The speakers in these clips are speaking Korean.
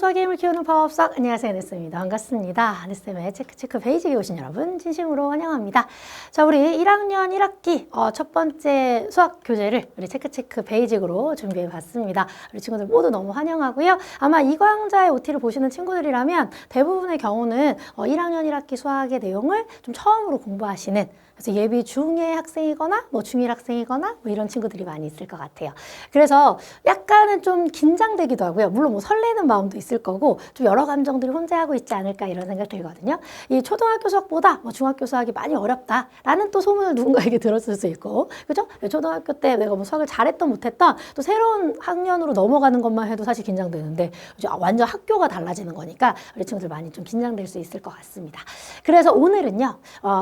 수학의 힘을 키우는 파워수학. 안녕하세요, 네스입니다. 반갑습니다. 네스의 체크 베이직에 오신 여러분 진심으로 환영합니다. 자, 우리 1학년 1학기 첫 번째 수학 교재를 우리 체크 베이직으로 준비해 봤습니다. 우리 친구들 모두 너무 환영하고요. 아마 이광자의 OT를 보시는 친구들이라면 대부분의 경우는 1학년 1학기 수학의 내용을 좀 처음으로 공부하시는, 그래서 예비 중의 학생이거나 뭐 중1 학생이거나 뭐 이런 친구들이 많이 있을 것 같아요. 그래서 약간은 좀 긴장되기도 하고요. 물론 뭐 설레는 마음도 있을 거고 좀 여러 감정들이 혼재하고 있지 않을까 이런 생각 들거든요. 이 초등학교 수학보다 뭐 중학교 수학이 많이 어렵다라는 또 소문을 누군가에게 들었을 수 있고, 그죠? 초등학교 때 내가 뭐 수학을 잘했던 못했던 또 새로운 학년으로 넘어가는 것만 해도 사실 긴장되는데 완전 학교가 달라지는 거니까 우리 친구들 많이 좀 긴장될 수 있을 것 같습니다. 그래서 오늘은요,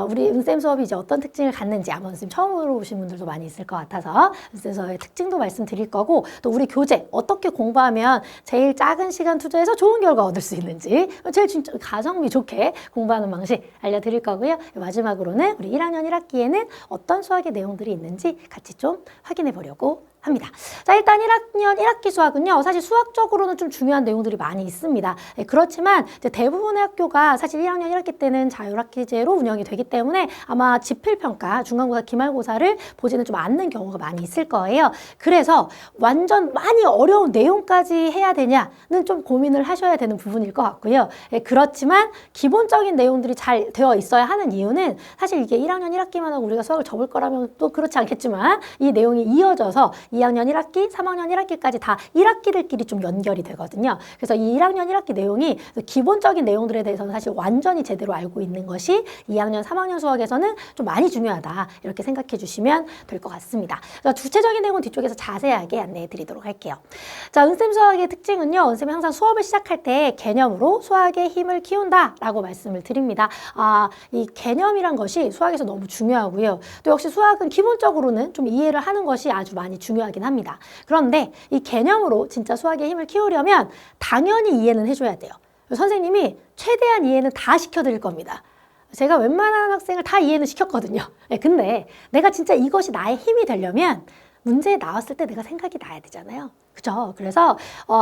우리 은쌤 수업이 이제 어떤 특징을 갖는지, 아마 선생님 처음으로 오신 분들도 많이 있을 것 같아서 선생님의 특징도 말씀드릴 거고, 또 우리 교재 어떻게 공부하면 제일 작은 시간 투자해서 좋은 결과 얻을 수 있는지, 제일 진짜 가성비 좋게 공부하는 방식 알려드릴 거고요. 마지막으로는 우리 1학년 1학기에는 어떤 수학의 내용들이 있는지 같이 좀 확인해 보려고 합니다. 자, 일단 1학년 1학기 수학은요, 사실 수학적으로는 좀 중요한 내용들이 많이 있습니다. 그렇지만 이제 대부분의 학교가 사실 1학년 1학기 때는 자율학기제로 운영이 되기 때문에 아마 지필평가, 중간고사, 기말고사를 보지는 좀 않는 경우가 많이 있을 거예요. 그래서 완전 많이 어려운 내용까지 해야 되냐는 좀 고민을 하셔야 되는 부분일 것 같고요. 그렇지만 기본적인 내용들이 잘 되어 있어야 하는 이유는, 사실 이게 1학년 1학기만 하고 우리가 수학을 접을 거라면 또 그렇지 않겠지만 이 내용이 이어져서 2학년 1학기, 3학년 1학기까지 다 1학기들끼리 좀 연결이 되거든요. 그래서 이 1학년 1학기 내용이 기본적인 내용들에 대해서는 사실 완전히 제대로 알고 있는 것이 2학년, 3학년 수학에서는 좀 많이 중요하다, 이렇게 생각해 주시면 될 것 같습니다. 구체적인 내용은 뒤쪽에서 자세하게 안내해 드리도록 할게요. 자, 은쌤 수학의 특징은요, 은쌤이 항상 수업을 시작할 때 개념으로 수학의 힘을 키운다라고 말씀을 드립니다. 이 개념이란 것이 수학에서 너무 중요하고요. 또 역시 수학은 기본적으로는 좀 이해를 하는 것이 아주 많이 중요하긴 합니다. 그런데 이 개념으로 진짜 수학의 힘을 키우려면 당연히 이해는 해줘야 돼요. 선생님이 최대한 이해는 다 시켜드릴 겁니다. 제가 웬만한 학생을 다 이해는 시켰거든요. 근데 내가 진짜 이것이 나의 힘이 되려면 문제에 나왔을 때 내가 생각이 나야 되잖아요. 그죠? 그래서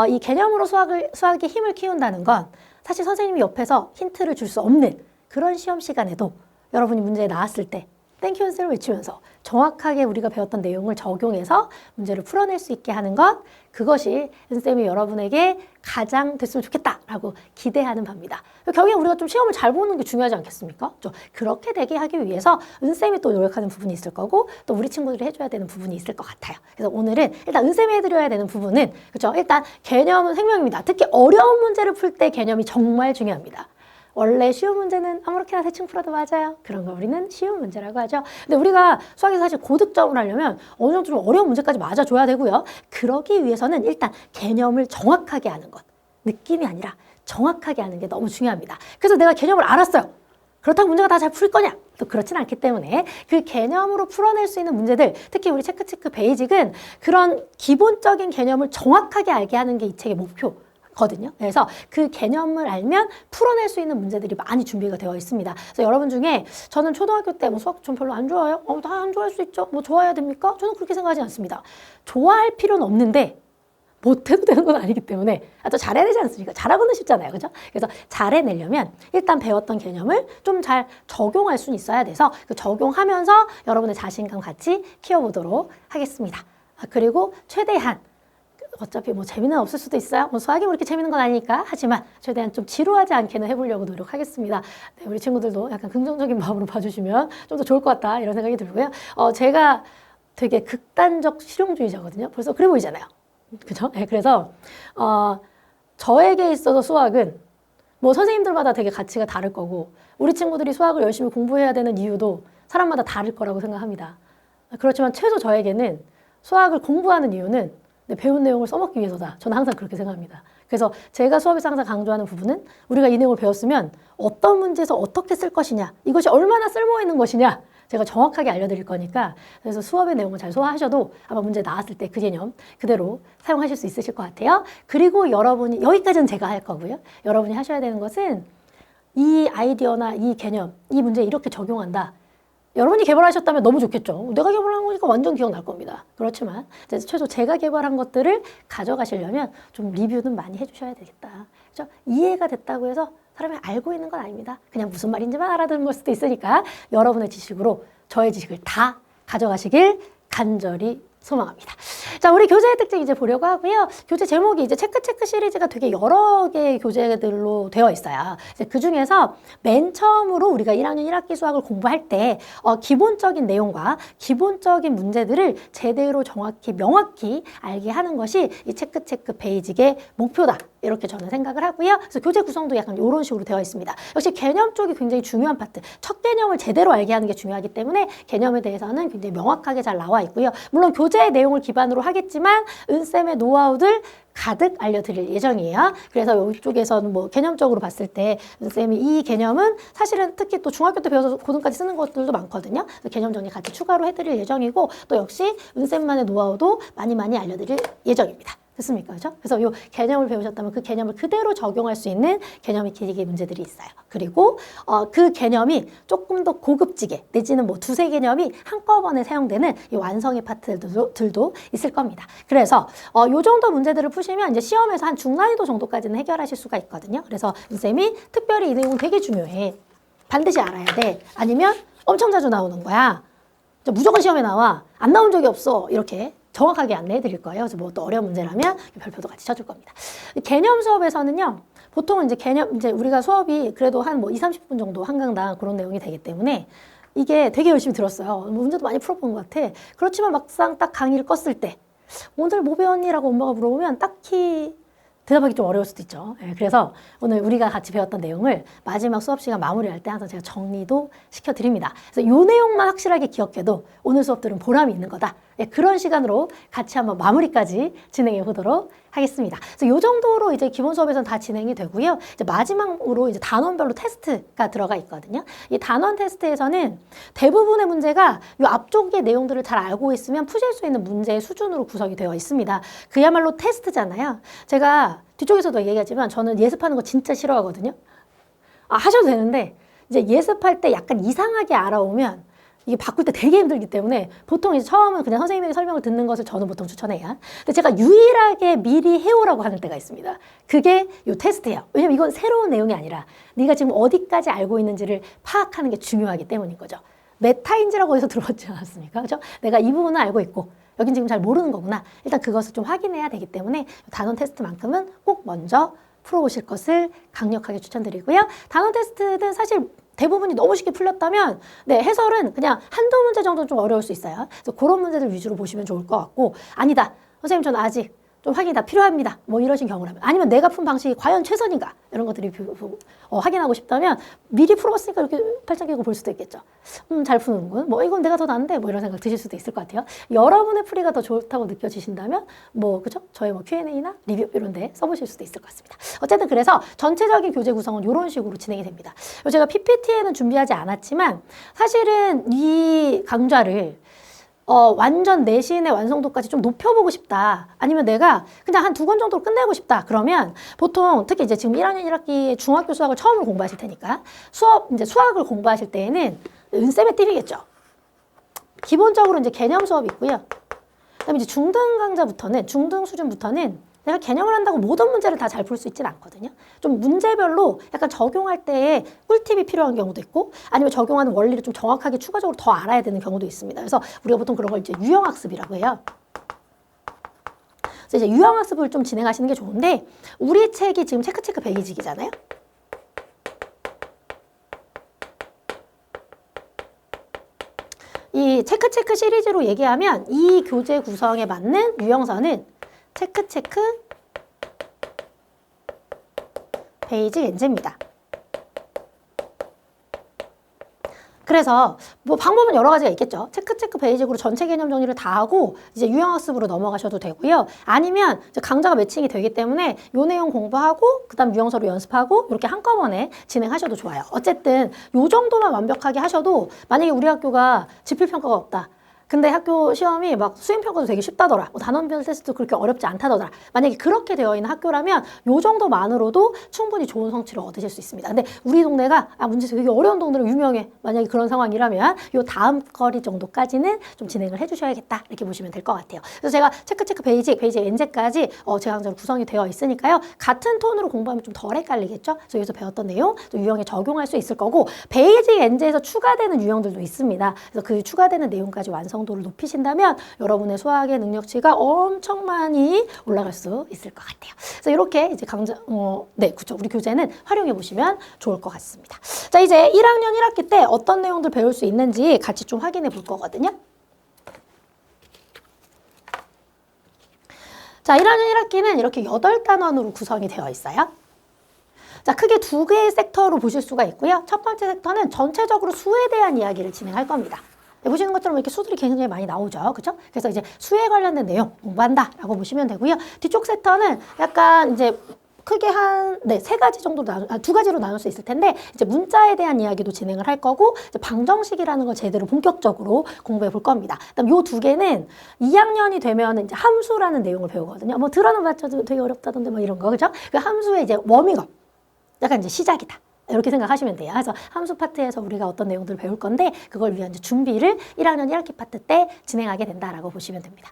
이 개념으로 수학의 힘을 키운다는 건 사실 선생님이 옆에서 힌트를 줄 수 없는 그런 시험 시간에도 여러분이 문제에 나왔을 때 땡큐 연습을 외치면서 정확하게 우리가 배웠던 내용을 적용해서 문제를 풀어낼 수 있게 하는 것, 그것이 은쌤이 여러분에게 가장 됐으면 좋겠다라고 기대하는 바입니다. 결국엔 우리가 좀 시험을 잘 보는 게 중요하지 않겠습니까? 그렇게 되게 하기 위해서 은쌤이 또 노력하는 부분이 있을 거고, 또 우리 친구들이 해줘야 되는 부분이 있을 것 같아요. 그래서 오늘은 일단 은쌤이 해드려야 되는 부분은, 그렇죠? 일단 개념은 생명입니다. 특히 어려운 문제를 풀 때 개념이 정말 중요합니다. 원래 쉬운 문제는 아무렇게나 대충 풀어도 맞아요. 그런 거 우리는 쉬운 문제라고 하죠. 근데 우리가 수학에서 사실 고득점을 하려면 어느 정도 좀 어려운 문제까지 맞아줘야 되고요. 그러기 위해서는 일단 개념을 정확하게 아는 것, 느낌이 아니라 정확하게 아는 게 너무 중요합니다. 그래서 내가 개념을 알았어요. 그렇다고 문제가 다 잘 풀 거냐? 또 그렇진 않기 때문에 그 개념으로 풀어낼 수 있는 문제들, 특히 우리 체크 베이직은 그런 기본적인 개념을 정확하게 알게 하는 게 이 책의 목표 거든요. 그래서 그 개념을 알면 풀어낼 수 있는 문제들이 많이 준비가 되어 있습니다. 그래서 여러분 중에 저는 초등학교 때 뭐 수학 좀 별로 안 좋아요? 다 안 좋아할 수 있죠. 뭐 좋아해야 됩니까? 저는 그렇게 생각하지 않습니다. 좋아할 필요는 없는데 못해도 되는 건 아니기 때문에 또 잘해야 되지 않습니까? 잘하고는 쉽잖아요. 그죠? 그래서 잘해내려면 일단 배웠던 개념을 좀 잘 적용할 수는 있어야 돼서 그 적용하면서 여러분의 자신감 같이 키워보도록 하겠습니다. 그리고 최대한, 어차피 뭐 재미는 없을 수도 있어요. 뭐 수학이 뭐 이렇게 재밌는 건 아니니까. 하지만 최대한 좀 지루하지 않게는 해보려고 노력하겠습니다. 네, 우리 친구들도 약간 긍정적인 마음으로 봐주시면 좀 더 좋을 것 같다, 이런 생각이 들고요. 제가 되게 극단적 실용주의자거든요. 벌써 그래 보이잖아요. 그죠? 네, 그래서 저에게 있어서 수학은 뭐 선생님들마다 되게 가치가 다를 거고, 우리 친구들이 수학을 열심히 공부해야 되는 이유도 사람마다 다를 거라고 생각합니다. 그렇지만 최소 저에게는 수학을 공부하는 이유는 배운 내용을 써먹기 위해서다. 저는 항상 그렇게 생각합니다. 그래서 제가 수업에서 항상 강조하는 부분은, 우리가 이 내용을 배웠으면 어떤 문제에서 어떻게 쓸 것이냐, 이것이 얼마나 쓸모 있는 것이냐, 제가 정확하게 알려드릴 거니까, 그래서 수업의 내용을 잘 소화하셔도 아마 문제 나왔을 때 그 개념 그대로 사용하실 수 있으실 것 같아요. 그리고 여러분이, 여기까지는 제가 할 거고요. 여러분이 하셔야 되는 것은 이 아이디어나 이 개념, 이 문제에 이렇게 적용한다. 여러분이 개발하셨다면 너무 좋겠죠. 내가 개발한 거니까 완전 기억날 겁니다. 그렇지만 이제 최소 제가 개발한 것들을 가져가시려면 좀 리뷰는 많이 해주셔야 되겠다. 그렇죠? 이해가 됐다고 해서 사람이 알고 있는 건 아닙니다. 그냥 무슨 말인지만 알아듣는 걸 수도 있으니까 여러분의 지식으로 저의 지식을 다 가져가시길 간절히 소망합니다. 자, 우리 교재의 특징 이제 보려고 하고요. 교재 제목이 이제 체크 시리즈가 되게 여러 개의 교재들로 되어 있어요. 이제 그 중에서 맨 처음으로 우리가 1학년 1학기 수학을 공부할 때 기본적인 내용과 기본적인 문제들을 제대로 정확히 명확히 알게 하는 것이 이 체크 베이직의 목표다. 이렇게 저는 생각을 하고요. 그래서 교재 구성도 약간 이런 식으로 되어 있습니다. 역시 개념 쪽이 굉장히 중요한 파트. 첫 개념을 제대로 알게 하는 게 중요하기 때문에 개념에 대해서는 굉장히 명확하게 잘 나와 있고요. 물론 교재의 내용을 기반으로 하겠지만 은쌤의 노하우들 가득 알려드릴 예정이에요. 그래서 이쪽에서는 뭐 개념적으로 봤을 때 은쌤이 이 개념은 사실은 특히 또 중학교 때 배워서 고등까지 쓰는 것들도 많거든요. 그래서 개념 정리 같이 추가로 해드릴 예정이고 또 역시 은쌤만의 노하우도 많이 알려드릴 예정입니다. 됐습니까? 그죠? 그래서 이 개념을 배우셨다면 그 개념을 그대로 적용할 수 있는 개념의 기기 문제들이 있어요. 그리고 그 개념이 조금 더 고급지게 내지는 뭐 두세 개념이 한꺼번에 사용되는 이 완성의 파트들도 있을 겁니다. 그래서 이 정도 문제들을 푸시면 이제 시험에서 한 중난이도 정도까지는 해결하실 수가 있거든요. 그래서 쌤이 특별히 이 내용은 되게 중요해. 반드시 알아야 돼. 아니면 엄청 자주 나오는 거야. 무조건 시험에 나와. 안 나온 적이 없어. 이렇게 정확하게 안내해 드릴 거예요. 그래서 뭐 또 어려운 문제라면 별표도 같이 쳐줄 겁니다. 개념 수업에서는요, 보통은 이제 우리가 수업이 그래도 한 뭐 20-30분 정도 한 강당 그런 내용이 되기 때문에 이게 되게 열심히 들었어요. 문제도 많이 풀어본 것 같아. 그렇지만 막상 딱 강의를 껐을 때 오늘 뭐 배웠니라고 엄마가 물어보면 딱히 대답하기 좀 어려울 수도 있죠. 그래서 오늘 우리가 같이 배웠던 내용을 마지막 수업 시간 마무리할 때 항상 제가 정리도 시켜드립니다. 그래서 이 내용만 확실하게 기억해도 오늘 수업들은 보람이 있는 거다. 그런 시간으로 같이 한번 마무리까지 진행해 보도록 하겠습니다. 그래서 이 정도로 이제 기본 수업에서는 다 진행이 되고요. 이제 마지막으로 이제 단원별로 테스트가 들어가 있거든요. 이 단원 테스트에서는 대부분의 문제가 이 앞쪽의 내용들을 잘 알고 있으면 푸실 수 있는 문제의 수준으로 구성이 되어 있습니다. 그야말로 테스트잖아요. 제가 뒤쪽에서도 얘기하지만 저는 예습하는 거 진짜 싫어하거든요. 하셔도 되는데 이제 예습할 때 약간 이상하게 알아오면 이게 바꿀 때 되게 힘들기 때문에 보통 이제 처음은 그냥 선생님의 설명을 듣는 것을 저는 보통 추천해요. 근데 제가 유일하게 미리 해오라고 하는 때가 있습니다. 그게 이 테스트예요. 왜냐면 이건 새로운 내용이 아니라 네가 지금 어디까지 알고 있는지를 파악하는 게 중요하기 때문인 거죠. 메타인지라고 해서 들어봤지 않았습니까? 그죠? 내가 이 부분은 알고 있고 여긴 지금 잘 모르는 거구나. 일단 그것을 좀 확인해야 되기 때문에 단원 테스트만큼은 꼭 먼저 풀어보실 것을 강력하게 추천드리고요. 단원 테스트는 사실 대부분이 너무 쉽게 풀렸다면 해설은 그냥 한두 문제 정도는 좀 어려울 수 있어요. 그래서 그런 문제들 위주로 보시면 좋을 것 같고 아니다. 선생님 저는 아직 좀 확인이 다 필요합니다. 뭐 이러신 경우라면 아니면 내가 푼 방식이 과연 최선인가 이런 것들이 확인하고 싶다면 미리 풀어봤으니까 이렇게 팔짱 끼고 볼 수도 있겠죠. 잘 푸는군. 뭐 이건 내가 더 나은데 뭐 이런 생각 드실 수도 있을 것 같아요. 여러분의 풀이가 더 좋다고 느껴지신다면 뭐 그죠? 저의 뭐 Q&A나 리뷰 이런 데 써보실 수도 있을 것 같습니다. 어쨌든 그래서 전체적인 교재 구성은 이런 식으로 진행이 됩니다. 제가 PPT에는 준비하지 않았지만 사실은 이 강좌를 완전 내신의 완성도까지 좀 높여보고 싶다. 아니면 내가 그냥 한 2권 정도로 끝내고 싶다. 그러면 보통 특히 이제 지금 1학년 1학기에 중학교 수학을 처음으로 공부하실 테니까 이제 수학을 공부하실 때에는 은쌤의 팁이겠죠. 기본적으로 이제 개념 수업이 있고요. 그다음에 이제 중등 수준부터는 내가 개념을 한다고 모든 문제를 다 잘 풀 수 있지는 않거든요. 좀 문제별로 약간 적용할 때에 꿀팁이 필요한 경우도 있고 아니면 적용하는 원리를 좀 정확하게 추가적으로 더 알아야 되는 경우도 있습니다. 그래서 우리가 보통 그런 걸 이제 유형학습이라고 해요. 그래서 이제 유형학습을 좀 진행하시는 게 좋은데 우리 책이 지금 체크 베이직이잖아요. 이 체크 시리즈로 얘기하면 이 교재 구성에 맞는 유형서는 체크 베이직 엔제입니다. 그래서 뭐 방법은 여러 가지가 있겠죠. 체크 베이직으로 전체 개념 정리를 다 하고 이제 유형학습으로 넘어가셔도 되고요. 아니면 이제 강좌가 매칭이 되기 때문에 요 내용 공부하고 그다음 유형서로 연습하고 이렇게 한꺼번에 진행하셔도 좋아요. 어쨌든 요 정도만 완벽하게 하셔도 만약에 우리 학교가 지필평가가 없다. 근데 학교 시험이 막 수행평가도 되게 쉽다더라. 뭐 단원별 테스트도 그렇게 어렵지 않다더라. 만약에 그렇게 되어 있는 학교라면 요 정도만으로도 충분히 좋은 성취를 얻으실 수 있습니다. 근데 우리 동네가 문제에서 되게 어려운 동네로 유명해. 만약에 그런 상황이라면 요 다음 거리 정도까지는 좀 진행을 해주셔야겠다. 이렇게 보시면 될 것 같아요. 그래서 제가 체크 베이직 엔제까지 제 강좌로 구성이 되어 있으니까요. 같은 톤으로 공부하면 좀 덜 헷갈리겠죠? 그래서 여기서 배웠던 내용 또 유형에 적용할 수 있을 거고 베이직 엔제에서 추가되는 유형들도 있습니다. 그래서 그 추가되는 내용까지 완성도를 높이신다면 여러분의 수학의 능력치가 엄청 많이 올라갈 수 있을 것 같아요. 그래서 이렇게 이제 그쵸. 우리 교재는 활용해 보시면 좋을 것 같습니다. 자, 이제 1학년 1학기 때 어떤 내용들 배울 수 있는지 같이 좀 확인해 볼 거거든요. 자, 1학년 1학기는 이렇게 8단원으로 구성이 되어 있어요. 자, 크게 두 개의 섹터로 보실 수가 있고요. 첫 번째 섹터는 전체적으로 수에 대한 이야기를 진행할 겁니다. 네, 보시는 것처럼 이렇게 수들이 굉장히 많이 나오죠. 그죠? 그래서 이제 수에 관련된 내용 공부한다라고 보시면 되고요. 뒤쪽 섹터는 약간 이제 크게 세 가지 정도 두 가지로 나눌 수 있을 텐데, 이제 문자에 대한 이야기도 진행을 할 거고, 이제 방정식이라는 걸 제대로 본격적으로 공부해 볼 겁니다. 그다음 요 두 개는 2학년이 되면 이제 함수라는 내용을 배우거든요. 뭐 들어는 봤죠. 되게 어렵다던데 뭐 이런 거. 그죠? 그 함수의 이제 워밍업. 약간 이제 시작이다. 이렇게 생각하시면 돼요. 그래서 함수 파트에서 우리가 어떤 내용들을 배울 건데 그걸 위한 이제 준비를 1학년 1학기 파트 때 진행하게 된다라고 보시면 됩니다.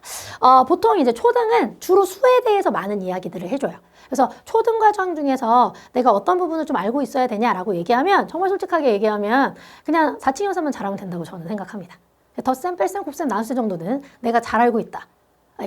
보통 이제 초등은 주로 수에 대해서 많은 이야기들을 해줘요. 그래서 초등 과정 중에서 내가 어떤 부분을 좀 알고 있어야 되냐라고 얘기하면 정말 솔직하게 얘기하면 그냥 4층 연산만 잘하면 된다고 저는 생각합니다. 덧셈, 뺄셈, 곱셈, 나눗셈 정도는 내가 잘 알고 있다.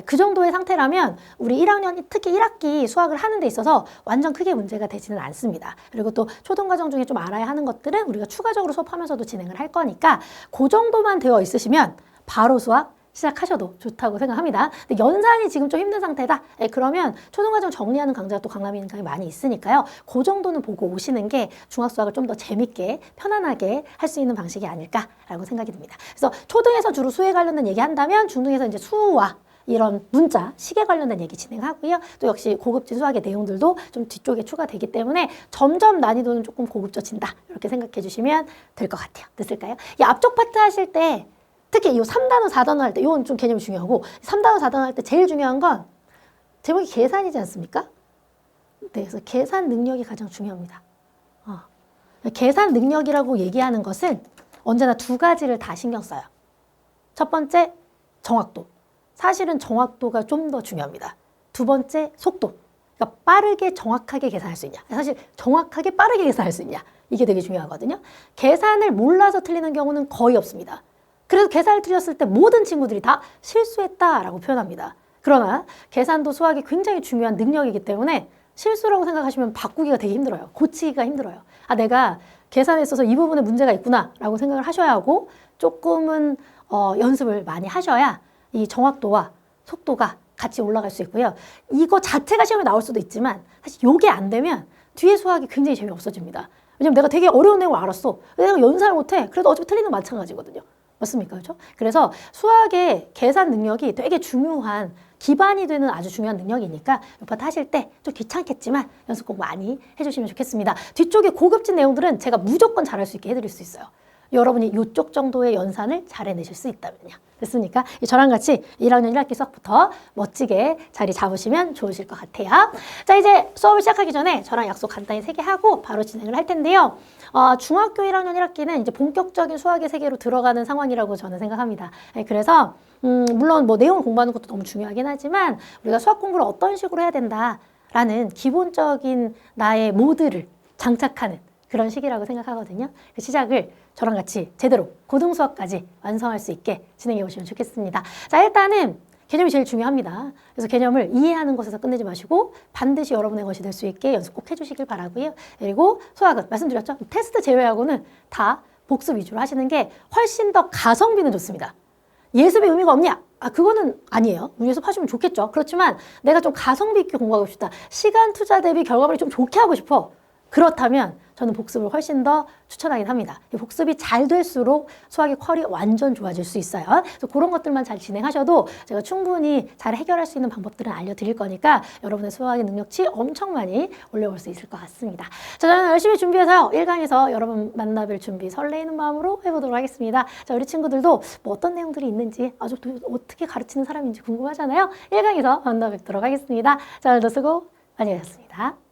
그 정도의 상태라면 우리 1학년, 특히 1학기 수학을 하는 데 있어서 완전 크게 문제가 되지는 않습니다. 그리고 또 초등과정 중에 좀 알아야 하는 것들은 우리가 추가적으로 수업하면서도 진행을 할 거니까 그 정도만 되어 있으시면 바로 수학 시작하셔도 좋다고 생각합니다. 근데 연산이 지금 좀 힘든 상태다? 그러면 초등과정 정리하는 강좌가 또 강남이니까 많이 있으니까요. 그 정도는 보고 오시는 게 중학수학을 좀 더 재밌게 편안하게 할 수 있는 방식이 아닐까라고 생각이 듭니다. 그래서 초등에서 주로 수에 관련된 얘기 한다면 중등에서 이제 수와 이런 문자, 시계 관련된 얘기 진행하고요. 또 역시 고급진 수학의 내용들도 좀 뒤쪽에 추가되기 때문에 점점 난이도는 조금 고급져진다. 이렇게 생각해 주시면 될 것 같아요. 됐을까요? 이 앞쪽 파트 하실 때 특히 이 3단원, 4단원 할 때 이건 좀 개념이 중요하고 3단원, 4단원 할 때 제일 중요한 건 제목이 계산이지 않습니까? 네, 그래서 계산 능력이 가장 중요합니다. 계산 능력이라고 얘기하는 것은 언제나 두 가지를 다 신경 써요. 첫 번째, 정확도. 사실은 정확도가 좀 더 중요합니다. 두 번째, 속도. 그러니까 빠르게 정확하게 계산할 수 있냐. 사실 정확하게 빠르게 계산할 수 있냐. 이게 되게 중요하거든요. 계산을 몰라서 틀리는 경우는 거의 없습니다. 그래서 계산을 틀렸을 때 모든 친구들이 다 실수했다라고 표현합니다. 그러나 계산도 수학이 굉장히 중요한 능력이기 때문에 실수라고 생각하시면 바꾸기가 되게 힘들어요. 고치기가 힘들어요. 내가 계산에 있어서 이 부분에 문제가 있구나 라고 생각을 하셔야 하고 조금은 연습을 많이 하셔야 이 정확도와 속도가 같이 올라갈 수 있고요. 이거 자체가 시험에 나올 수도 있지만 사실 이게 안 되면 뒤에 수학이 굉장히 재미없어집니다. 왜냐면 내가 되게 어려운 내용을 알았어. 내가 연산을 못해. 그래도 어차피 틀리는 건 마찬가지거든요. 맞습니까? 그렇죠? 그래서 수학의 계산 능력이 되게 중요한 기반이 되는 아주 중요한 능력이니까 이 파트 하실 때 좀 귀찮겠지만 연습 꼭 많이 해주시면 좋겠습니다. 뒤쪽에 고급진 내용들은 제가 무조건 잘할 수 있게 해드릴 수 있어요. 여러분이 이쪽 정도의 연산을 잘 해내실 수 있다면요. 됐습니까? 저랑 같이 1학년 1학기 수학부터 멋지게 자리 잡으시면 좋으실 것 같아요. 자, 이제 수업을 시작하기 전에 저랑 약속 간단히 3개 하고 바로 진행을 할 텐데요. 중학교 1학년 1학기는 이제 본격적인 수학의 세계로 들어가는 상황이라고 저는 생각합니다. 그래서 물론 뭐 내용을 공부하는 것도 너무 중요하긴 하지만 우리가 수학 공부를 어떤 식으로 해야 된다라는 기본적인 나의 모드를 장착하는 그런 시기라고 생각하거든요. 그 시작을 저랑 같이 제대로 고등수학까지 완성할 수 있게 진행해 보시면 좋겠습니다. 자, 일단은 개념이 제일 중요합니다. 그래서 개념을 이해하는 것에서 끝내지 마시고 반드시 여러분의 것이 될 수 있게 연습 꼭 해주시길 바라고요. 그리고 수학은 말씀드렸죠. 테스트 제외하고는 다 복습 위주로 하시는 게 훨씬 더 가성비는 좋습니다. 예습의 의미가 없냐? 그거는 아니에요. 예습하시면 좋겠죠. 그렇지만 내가 좀 가성비 있게 공부하고 싶다. 시간 투자 대비 결과물이 좀 좋게 하고 싶어. 그렇다면 저는 복습을 훨씬 더 추천하긴 합니다. 이 복습이 잘 될수록 수학의 퀄이 완전 좋아질 수 있어요. 그래서 그런 것들만 잘 진행하셔도 제가 충분히 잘 해결할 수 있는 방법들은 알려드릴 거니까 여러분의 수학의 능력치 엄청 많이 올려볼 수 있을 것 같습니다. 자, 저는 열심히 준비해서 1강에서 여러분 만나뵐 준비 설레이는 마음으로 해보도록 하겠습니다. 자, 우리 친구들도 뭐 어떤 내용들이 있는지 아주 어떻게 가르치는 사람인지 궁금하잖아요. 1강에서 만나 뵙도록 하겠습니다. 자, 오늘도 수고 많이 하셨습니다.